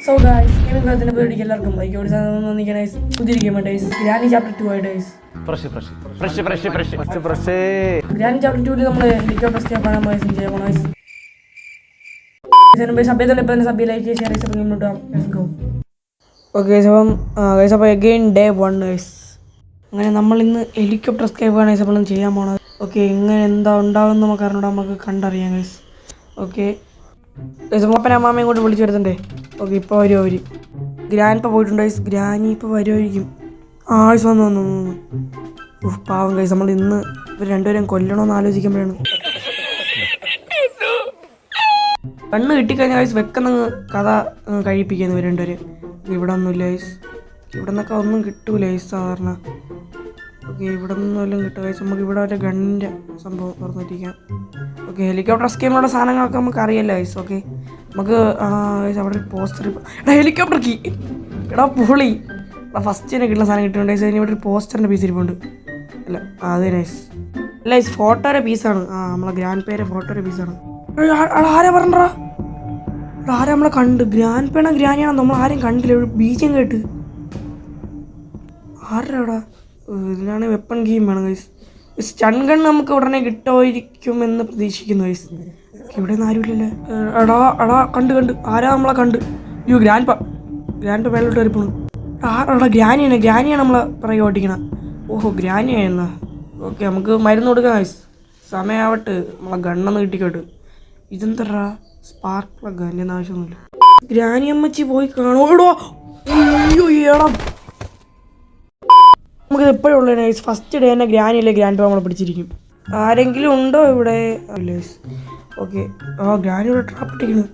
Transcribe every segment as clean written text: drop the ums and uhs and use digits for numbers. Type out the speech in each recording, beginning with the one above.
So guys gaming വീഡിയോക്ക് എല്ലാവർക്കും പുതിയ ഗെയിം ഗ്രാനി ചാപ്റ്റർ 2 ആയി ഗൈസ്. ഗ്രാനി ചാപ്റ്റർ 2 നമ്മൾ ഹെലികോപ്റ്റർ എസ്കേപ്പ് ആണ് നമ്മൾ ചെയ്യാൻ പോകുന്നത്. അപ്പോൾ അഗൈൻ ഡേ 1 ഗൈസ്. അങ്ങനെ നമ്മൾ ഇന്ന് ഹെലികോപ്റ്റർ എസ്കേപ്പ് ആണ് നമ്മൾ ചെയ്യാൻ പോണത്. ഓക്കെ, എങ്ങനെ എന്താ ഉണ്ടാവുമെന്ന് നമുക്ക് അറിഞ്ഞൂടാ, നമുക്ക് കണ്ടറിയാം ഗൈസ്. ഓക്കെ അപ്പനെ അമ്മാമ്മയും കൊണ്ട് വിളിച്ചു വരുത്തുണ്ടേ. ഓക്കെ, ഇപ്പോൾ വരുമോ അവർ? ഗ്രാൻഡ് ഇപ്പോൾ പോയിട്ടുണ്ട് ഗൈസ്. ഗ്രാനി ഇപ്പോൾ വരുമായിരിക്കും. ആഴ്ച വന്നു. പാവം ഗൈസ്, നമ്മൾ ഇന്ന് ഇവർ രണ്ടുപേരും കൊല്ലണമെന്ന് ആലോചിക്കുമ്പോഴാണ് കണ്ണ് കിട്ടിക്കഴിഞ്ഞാൽ ഗൈസ് വെക്കുന്ന കഥ കഴിപ്പിക്കുന്നു ഇവർ രണ്ടുപേരും. ഇവിടെ ഒന്നുമില്ല ഗൈസ്, ഇവിടെ നിന്നൊക്കെ ഒന്നും കിട്ടൂല ഗൈസ് സാധാരണ. ഓക്കെ, ഇവിടെ നിന്നും എല്ലാം കിട്ടുക ഗൈസ്. നമുക്ക് ഇവിടെ ഒരു ഗണ്ണിൻ്റെ സംഭവം തുറന്നിരിക്കാം. ഓക്കെ, ഹെലികോപ്റ്റർ എസ്കേപ്പിനുള്ള സാധനങ്ങളൊക്കെ നമുക്ക് അറിയില്ല ഗൈസ്. ഓക്കെ, നമുക്ക് ഗൈസ് അവിടെ ഒരു പോസ്റ്റർ. എടാ ഹെലികോപ്റ്റർ കീ, എടാ പൊളി. എടാ ഫസ്റ്റ് തന്നെ കിട്ടുന്ന സാധനം കിട്ടുന്നുണ്ട് ഗൈസ്. അതിന് ഇവിടെ ഒരു പോസ്റ്ററിൻ്റെ പീസ് ഇരിപ്പുണ്ട്. അല്ല അതെ ഗൈസ്, അല്ല ഗൈസ് ഫോട്ടോയുടെ പീസാണ്. നമ്മളെ ഗ്രാൻഡ് പേരെ ഫോട്ടോയുടെ പീസാണ്. ആരാ പറഞ്ഞാ? ആരാ നമ്മളെ കണ്ട്? ഗ്രാൻഡ് പേണ ഗ്രാനിയാണോ? നമ്മൾ ആരും കണ്ടില്ല. ഒരു ബീജം കേട്ട് ആരാടാ? ഇതിനാണ് വെപ്പൺ ഗെയിം വേണം ഗൈസ്. സ്റ്റൺ ഗൺ നമുക്ക് ഉടനെ കിട്ടുമായിരിക്കുമെന്ന് പ്രതീക്ഷിക്കുന്നു ഗൈസ്. ഇവിടെ നിന്ന് ആരുമില്ലല്ലേ? എടാ കണ്ട് ആരാ നമ്മളെ കണ്ട്? അയ്യോ ഗ്രാൻഡ് മേലോട്ട് വരിപ്പോണു. എടാ ഗ്രാനിയാണ് നമ്മളെ പിറകെ ഓട്ടിക്കണം. ഓഹോ, ഗ്രാനിയായിരുന്നാ? ഓക്കെ, നമുക്ക് മരുന്ന് കൊടുക്കാം ഗൈസ്. സമയമാവട്ടെ, നമ്മളെ ഗണ്ണൊന്ന് കിട്ടിക്കോട്ട്. ഇതെന്തറാ സ്പാർക്ക് പ്ലഗ്? എൻ്റെ ഒന്നും ആവശ്യമൊന്നുമില്ല. ഗ്രാനി അമ്മച്ചി പോയി കാണോ? അയ്യോ ഏടാ, നമുക്ക് എപ്പോഴും ഉള്ള ഗൈസ്. ഫസ്റ്റ് ഡേ തന്നെ ഗ്രാനിയല്ലേ ഗ്രാൻഡ് നമ്മളെ പിടിച്ചിരിക്കും. ആരെങ്കിലും ഉണ്ടോ ഇവിടെ? ഓക്കെ, ഗ്രാനി ഇവിടെ ട്രാപ്പ് ഇട്ടിരിക്കുന്നു.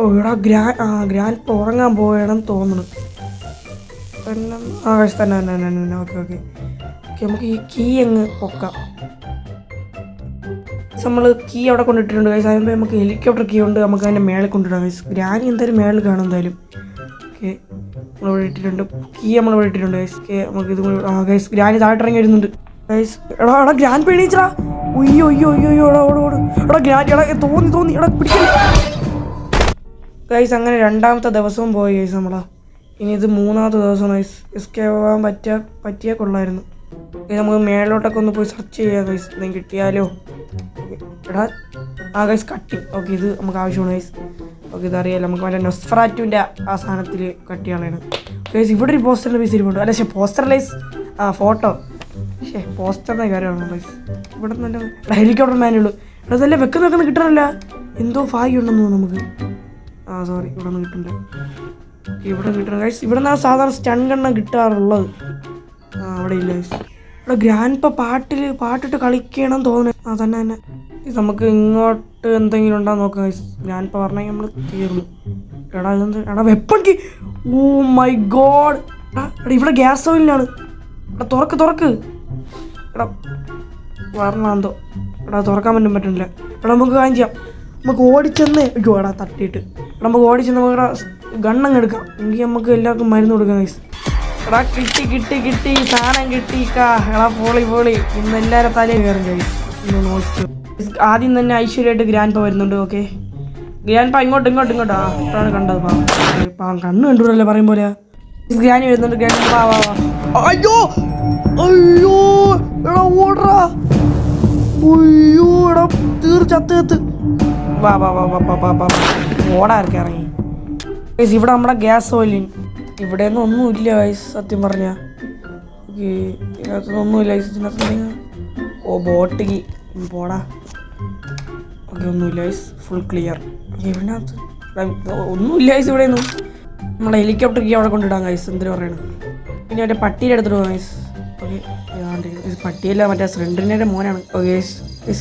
ഇവിടെ ഗ്രാൻഡ് ഇപ്പോൾ ഉറങ്ങാൻ പോയണം തോന്നുന്നു. തന്നെ. ഓക്കെ, നമുക്ക് ഈ കീ അങ്ങ് പൊക്കാം. നമ്മൾ കീ അവിടെ കൊണ്ടിട്ടിട്ടുണ്ട് ഗൈസ്. അതുമ്പോൾ നമുക്ക് ഹെലികോപ്റ്റർ കീ ഉണ്ട്, നമുക്ക് അതിൻ്റെ മേളിൽ കൊണ്ടിടാം ഗൈസ്. ഗ്രാനി എന്തായാലും മേളിൽ കാണും എന്തായാലും. ഓക്കെ, നമ്മളിവിടെ ഇട്ടിട്ടുണ്ട് കീ, നമ്മളിവിടെ ഇട്ടിട്ടുണ്ട് ഗൈസ്. ഓക്കെ, നമുക്ക് ഇത് ഗൈസ് ഗ്രാനി താഴോട്ടിറങ്ങി വരുന്നുണ്ട് ഗൈസ്. എടാ ഗ്രാൻഡ് പേണീച്ചടാ. ഒയ്യോ എടാ ഗ്രാനി തോന്നി പിടിക്കില്ല ഗൈസ്. അങ്ങനെ രണ്ടാമത്തെ ദിവസവും പോയി ഗൈസ് നമ്മളാ. ഇനി ഇത് മൂന്നാമത്തെ ദിവസം ഗൈസ്. എസ്കേപ്പ് ആവാൻ പറ്റിയാൽ കൊള്ളായിരുന്നു. നമുക്ക് മേളിലോട്ടൊക്കെ ഒന്ന് പോയി സെർച്ച് ചെയ്യാം ഗൈസ്, എന്തെങ്കിലും കിട്ടിയാലോ. എടാ ഗൈസ് കട്ടിങ്. ഓക്കെ, ഇത് നമുക്ക് ആവശ്യമാണ് ഗൈസ്. ഓക്കെ, ഇതറിയാലോ നമുക്ക് മറ്റേ നൊസ്ഫറാറ്റുവിൻ്റെ ആ സാധനത്തിൽ കട്ടിയാളാണ് ഗൈസ്. ഇവിടെ ഒരു പോസ്റ്ററിൻ്റെ പീസ് ഇരിപ്പുണ്ട്. അല്ല പോസ്റ്റർ ഗൈസ്, ഫോട്ടോ പോസ്റ്ററിൻ്റെ കാര്യമാണ് ഗൈസ്. ഇവിടെ നല്ല ഹെലികോപ്റ്റർ മാനുള്ളൂ. അതല്ലേ വെക്കുന്ന കിട്ടണമല്ല, എന്തോ ഭാഗ്യമുണ്ടെന്ന് തോന്നുന്നു നമുക്ക്. സോറി, ഇവിടെ നിന്ന് കിട്ടില്ല. ഇവിടെ കിട്ടണം ഗൈസ്. ഇവിടെ നിന്നാണ് സാധാരണ സ്റ്റൺ ഗണ്ണ കിട്ടാറുള്ളത്. അവിടെ ഇല്ല ഗൈസ്. ഇവിടെ ഗ്രാൻഡ് ഇപ്പോൾ പാട്ടിട്ട് കളിക്കണം തോന്നുന്നു. തന്നെ നമുക്ക് ഇങ്ങോട്ട് എന്തെങ്കിലും ഉണ്ടാകും നോക്കാം ഗൈസ്. ഗ്രാൻഡ് ഇപ്പോൾ പറഞ്ഞെങ്കിൽ നമ്മൾ തീർന്നു. എടാ weapon key. Oh my god. എടാ ഇവിടെ ഗ്യാസ് ഓയിലാണ്. എടാ തുറക്ക്. എടാ പറഞ്ഞോ. എടാ തുറക്കാൻ പറ്റുന്നില്ല. എടാ നമുക്ക് കാര്യം ചെയ്യാം. നമുക്ക് ഓടിച്ചെന്ന് അയ്യോ എടാ തട്ടിയിട്ട്. എടാ നമുക്ക് ഓടിച്ചെന്ന് നമുക്ക് ഗണ്ണങ്ങ് എടുക്കാം. എങ്കിൽ നമുക്ക് എല്ലാവർക്കും മരുന്ന് കൊടുക്കാം ഗൈസ്. എടാ കിട്ടി സാധനം കിട്ടിക്കാ. എടാ പോളി ഇന്ന് എല്ലാവരും തലയിൽ കയറും ഗൈസ്. ഇന്ന് നോക്കി ആദ്യം തന്നെ ഐശ്വര്യമായിട്ട് ഗ്രാൻഡ് പ വരുന്നുണ്ട്. ഓക്കെ, ഗ്രാൻഡ് പ ഇങ്ങോട്ട് ഇപ്പോഴാണ് കണ്ടത്. പാവം കണ്ണ് കണ്ടുകൂടല്ലേ പറയും പോലെ. ഗ്രാനി വരുന്നുണ്ട്. ഗ്രാൻഡ് വാ. അയ്യോ എടാ ഓടറാ. അയ്യോ എടാ തീർച്ചത്ത് വാ ഓടാർക്ക് ഇറങ്ങി ഗൈസ്. ഇവിടെ നമ്മുടെ ഗ്യാസ് ഓയിൽ ഇവിടെ ഒന്നും ഒന്നുമില്ല ഗൈസ് സത്യം പറഞ്ഞാൽ. ഓക്കെ, ഇതിനകത്തൊന്നുമില്ല ഗൈസ്. ഇതിനകത്ത് ബോട്ടിക്ക് പോടാ. ഓക്കെ, ഒന്നുമില്ല ഗൈസ്, ഫുൾ ക്ലിയർ. ഇതിനകത്ത് ഒന്നുമില്ല ഗൈസ്. ഇവിടെ ഒന്നും നമ്മളെ ഹെലികോപ്റ്റർ കീ അവിടെ കൊണ്ടിടാം ഗൈസ്. എന്തിനു പറയണം. പിന്നെ മറ്റേ പട്ടിയുടെ എടുത്തിട്ട് പോകാം ഗൈസ്. ഓക്കെ, പട്ടിയല്ല മറ്റേ ഫ്രണ്ടിൻ്റെ മോനാണ്. ഓക്കെ ഗൈസ്,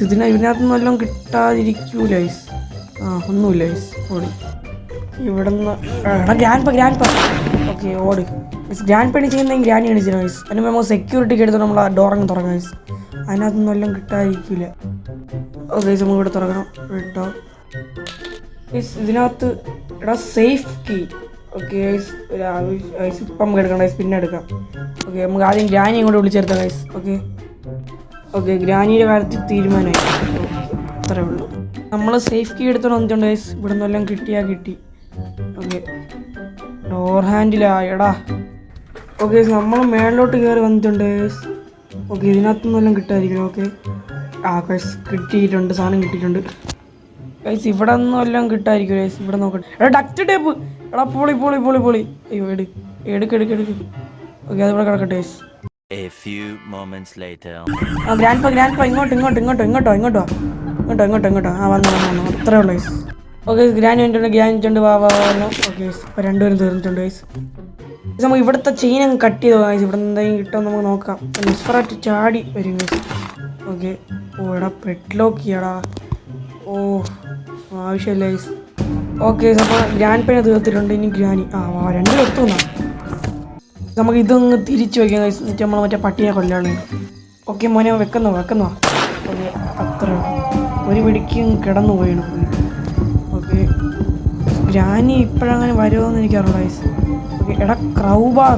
ഇതിനകത്തൊന്നും എല്ലാം കിട്ടാതിരിക്കൂല ഗൈസ്. ഒന്നുമില്ല ഗൈസ്. ഓടി ഇവിടെ നിന്ന് ഗ്രാൻഡ് പ. ഓക്കെ, ഓട് ഗ്രാൻഡ് പണി ചെയ്യുന്നെങ്കിൽ ഗ്രാനി അടിച്ചു ഗൈസ്. അതിന് നമ്മൾ സെക്യൂരിറ്റിക്ക് എടുത്ത് നമ്മൾ ആ ഡോറങ്ങ് തുറക്കാം ഗൈസ്. അതിനകത്തൊന്നും എല്ലാം കിട്ടാതിരിക്കില്ല. ഓക്കെ ഗൈസ്, നമുക്ക് ഇവിടെ തുറക്കണം കേട്ടോ ഗൈസ്. ഇതിനകത്ത് സേഫ് കീ. ഓക്കെ ഗൈസ്, ഇപ്പം നമുക്ക് എടുക്കാം ഗൈസ്, പിന്നെ എടുക്കാം. ഓക്കെ, നമുക്ക് ആദ്യം ഗ്രാനിയെ കൊണ്ട് വിളിച്ചെടുത്താം ഗൈസ്. ഓക്കെ ഗ്രാനിയുടെ കാര്യത്തിൽ തീരുമാനമായി. അത്രേ ഉള്ളൂ. നമ്മൾ സേഫ് കീ എടുത്തോണ്ട് വന്നിട്ടുണ്ട് ഗൈസ്. ഇവിടെ നിന്നെല്ലാം കിട്ടി. Okay door ഹാൻഡിലായടാ. ഓക്കെ നമ്മൾ മേളിലോട്ട് കയറി വന്നിട്ടുണ്ട്. ഓക്കെ ഇതിനകത്തുനിന്ന് എല്ലാം കിട്ടാതിരിക്കണം. ഓക്കെ ഗൈസ് കിട്ടിയിട്ടുണ്ട്, സാധനം കിട്ടിയിട്ടുണ്ട് ഗൈസ്. ഇവിടെ നിന്നും എല്ലാം കിട്ടാതിരിക്കും ഗൈസ്. ഇവിടെ നോക്കട്ടെ. എടാ ഡക്റ്റ് ടേപ്പ്. എടാ പൊളി പൊളി പൊളി പൊളി. അയ്യോ എടുക്ക്. ഓക്കെ അതിവിടെ കിടക്കട്ടെ ഗൈസ്. ഗ്രാൻഡ് ഇങ്ങോട്ടോ. വന്നു അത്രേ ഉള്ളൂ ഗൈസ്. ഓക്കെ ഗ്രാൻഡ് വാ വന്നു. ഓക്കെ ഇപ്പോൾ രണ്ടുപേരും തീർന്നിട്ടുണ്ട് ഗൈസ്. നമുക്ക് ഇവിടുത്തെ ചെയിൻ അങ്ങ് കട്ട് ചെയ്തോ ഗൈസ്. ഇവിടെ എന്തെങ്കിലും കിട്ടുമോ നമുക്ക് നോക്കാം. നിസ്ഫറായിട്ട് ചാടി വരും ഗൈസ്. ഓക്കെ ഓ എടാ പെട്ലോക്ക് ചെയ്യടാ. ഓ ആവശ്യമില്ല ഗൈസ്. ഓക്കെ അപ്പോൾ ഗ്രാൻഡ് പേനെ തീർത്തിട്ടുണ്ട്. ഇനി ഗ്രാനി രണ്ടും എത്തുന്ന നമുക്ക് ഇതൊന്ന് തിരിച്ചു വയ്ക്കാം ഗൈസ്. എന്നിട്ട് നമ്മൾ മറ്റേ പട്ടിയെ കൊല്ലാണ്. ഓക്കെ മോനെ വെക്കുന്നോ. ഓക്കെ അത്ര ഒരു പിടിക്കും കിടന്നു പോയാണ്. ഓക്കെ ഗ്രാനി ഇപ്പോഴങ്ങനെ വരുമോയെന്ന് എനിക്കറിയില്ല ഗൈസ്. ഓക്കെ എടാ ക്രൗബാർ.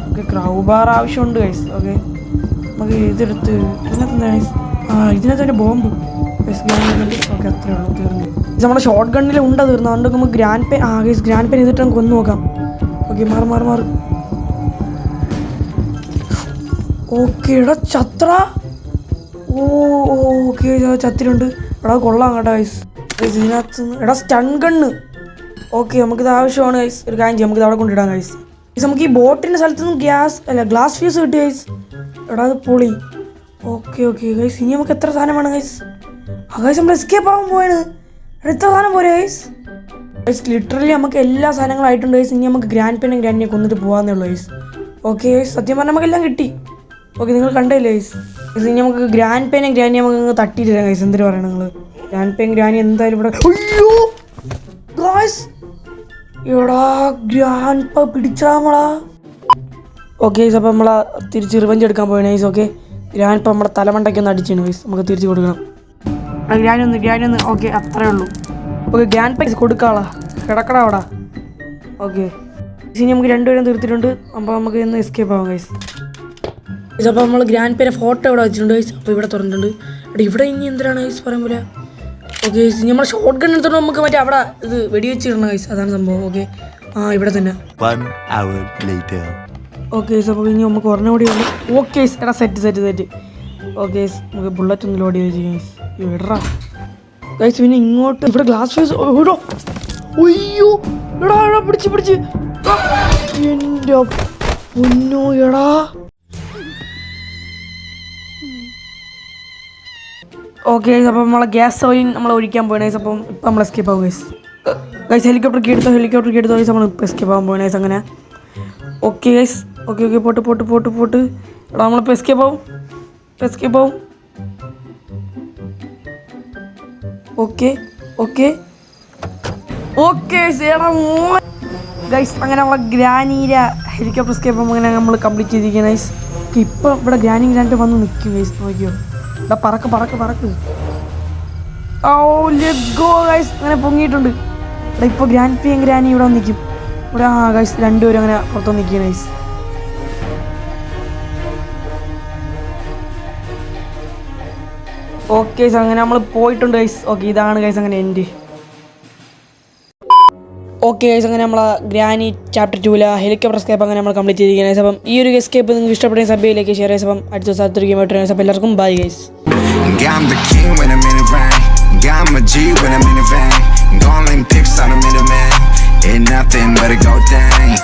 ഓക്കെ ക്രൗബാർ ആവശ്യമുണ്ട് ഗൈസ്. ഓക്കെ നമുക്ക് ഇതെടുത്ത് ഇതിനകത്ത് ഗൈസ്. ഇതിനകത്ത് ഒരു ബോംബ് ഗൈസ്. ഓക്കെ അത്രേ ഉള്ളൂ, തീർന്നു. ഇത് നമ്മുടെ ഷോർട്ട് ഗണ്ണിൽ ഉണ്ട് തീർന്നു. അതുകൊണ്ട് നമുക്ക് ഗ്രാൻഡ് പേൻ ഗൈസ് ഗ്രാൻഡ് പേൻ ചെയ്തിട്ട് നമുക്ക് കൊന്നു നോക്കാം. ഓക്കെ മാറ്. ഓക്കെ എടാ ചത്ര. ഓക്കെ ചത്തിട്ടുണ്ട്. എടാ കൊള്ളാം കേട്ടോ ഗൈസ്. ഇതിനകത്ത് എടാ സ്റ്റൺ ഗണ്ണ്. ഓക്കെ നമുക്കിത് ആവശ്യമാണ് ഗൈസ്. ഒരു കാര്യം ചെയ്യാം, നമുക്കിത് അവിടെ കൊണ്ടിടാം ഗൈസ്. നമുക്ക് ഈ ബോട്ടിൻ്റെ സ്ഥലത്ത് നിന്നും ഗ്ലാസ് ഫ്യൂസ് കിട്ടി ഗൈസ്. എടാ അത് പൊളി. ഓക്കെ ഗൈസ് ഇനി നമുക്ക് എത്ര സാധനം വേണം ഗൈസ്? ഗൈസ് നമ്മൾ എസ്കേപ്പ് ആകാൻ പോയാണ്. എത്ര സാധനം പോരെ ഗൈസ്? ലിറ്ററലി നമുക്ക് എല്ലാ സാധനങ്ങളും ആയിട്ടുണ്ട് ഗൈസ്. ഇനി നമുക്ക് ഗ്രാൻഡ് പേനും ഗ്രാൻഡിനെ കൊന്നിട്ട് പോകാന്നേ ഉള്ളൂ ഗൈസ്. ഓക്കെ ഗൈസ് സത്യം പറഞ്ഞാൽ നമുക്കെല്ലാം കിട്ടി. ഓക്കെ നിങ്ങൾ കണ്ടില്ലേ ഗൈസ്? ഇനി നമുക്ക് ഗ്രാൻഡ് പേനും ഗ്രാൻഡിനെ നമുക്ക് തട്ടിയിട്ടില്ല ഗൈസ്. എന്തിനു പറയണം നിങ്ങൾ? ഗ്രാൻഡ് പേൻ ഗ്രാനി എന്തായാലും ഇവിടെ. അയ്യോ ഗൈസ് എടാ ഗ്രാൻഡ് പിടിച്ചാമളാ. ഓക്കെ ഗൈസ് അപ്പോൾ നമ്മളെ തിരിച്ച് റിവഞ്ച് എടുക്കാൻ പോയാണ് ഗൈസ്. ഓക്കെ ഗ്രാൻഡ് നമ്മളെ തലമണ്ടയ്ക്കൊന്ന് അടിച്ചാണ് ഗൈസ്. നമുക്ക് തിരിച്ച് കൊടുക്കണം. ഗ്രാനി ഒന്ന്. ഓക്കെ അത്രേ ഉള്ളൂ. ഓക്കെ ഗ്രാൻഡ് പൈസ കൊടുക്കാളാ. കിടക്കടാ അവിടെ. ഓക്കെ ഇനി നമുക്ക് രണ്ടുപേരും തീർത്തിട്ടുണ്ട്. അപ്പോൾ നമുക്ക് ഇന്ന് എസ്കേപ്പ് ആവാം ഗൈസ്. അപ്പോൾ നമ്മൾ ഗ്രാൻഡ് പേരെ ഫോട്ടോ ഇവിടെ വെച്ചിട്ടുണ്ട് ഗൈസ്. അപ്പോൾ ഇവിടെ തുറന്നിട്ടുണ്ട്. എടാ ഇവിടെ ഇനി എന്തിനാണ് ഗൈസ് പറയാൻ പോലെ. ഓക്കെ ഇനി നമ്മൾ ഷോർട്ട് ഗൺ എടുത്തിട്ട് നമുക്ക് മറ്റേ അവിടെ ഇത് വെടിവെച്ചിടണം ഗൈസ്. അതാണ് സംഭവം. ഓക്കെ ഇവിടെ തന്നെ. ഓക്കെ അപ്പോൾ ഇനി നമുക്ക് ഒരെണ്ണം കൂടി ഉണ്ട്. ഓക്കെ എടാ സെറ്റ്. ഓക്കെ നമുക്ക് ബുള്ളറ്റ് ഒന്ന് ലോഡ് ചെയ്ത് ഗൈസ്. ഇവിടാ ഗൈസ്. പിന്നെ ഇങ്ങോട്ട് ഇവിടെ ഗ്ലാസ് ഫേസ്. അയ്യോ എടാ പിടിച്ച് എൻ്റെ പൊന്നോ എടാ. ഓക്കെ അപ്പോൾ നമ്മളെ ഗ്യാസ് ഓയിൽ നമ്മൾ ഒഴിക്കാൻ പോകണേ. അപ്പം ഇപ്പം നമ്മൾ എസ്കേപ്പ് ആവും ഗൈസ്. ഹെലികോപ്റ്റർ എടുത്തോ ഗൈസ്. നമ്മൾ ഇപ്പോൾ എസ്കേപ്പ് ആവാൻ പോകണേ അങ്ങനെ. Okay guys. Okay pot. എടാ നമ്മളിപ്പോൾ എസ്കേപ്പ് ആവും. ഓക്കെ ഗൈസ് അങ്ങനെ നമ്മളെ ഗ്രാനീര ഹെലികോപ്റ്റർ എസ്കേപ്പ് അങ്ങനെ നമ്മൾ കംപ്ലീറ്റ് ചെയ്തിരിക്കുക ഗൈസ്. ഇപ്പം ഇവിടെ ഗ്രാൻഡ് വന്ന് നിൽക്കും ഗൈസ്. നോക്കിയോ എടാ പറക്ക്. Let's go guys. അങ്ങനെ പൊങ്ങിയിട്ടുണ്ട്. എടാ ഇപ്പോൾ ഗ്രാൻഡ് പേയും ഗ്രാനി ഇവിടെ വന്ന് നിൽക്കും. ഇവിടെ ഗൈസ് രണ്ടുപേരും അങ്ങനെ പുറത്തു നിൽക്കുക ഗൈസ്. ഓക്കെ അങ്ങനെ നമ്മൾ പോയിട്ടുണ്ട് ഗൈസ്. ഓക്കെ ഇതാണ് ഗൈസ് അങ്ങനെ എൻ്റെ. ഓക്കെ ഗൈസ് അങ്ങനെ നമ്മളെ ഗ്രാനി ചാപ്റ്റർ 2 ഹെലികോപ്റ്റർ എസ്കേപ്പ് അങ്ങനെ നമ്മൾ കംപ്ലീറ്റ് ചെയ്തിരിക്കുന്നത്. അപ്പം ഈ ഒരു എസ്കേപ്പ് നിങ്ങൾക്ക് ഇഷ്ടപ്പെട്ട സഭയിലേക്ക് ഷെയർ ചെയ്ത് അപ്പം അടുത്ത ദിവസം ഗെയിമായിട്ട്. അപ്പം എല്ലാവർക്കും bye guys. I'm the king when I'm in the rain. Got my G when I'm in the van. Gone pics on a middleman. Ain't nothing but a go down.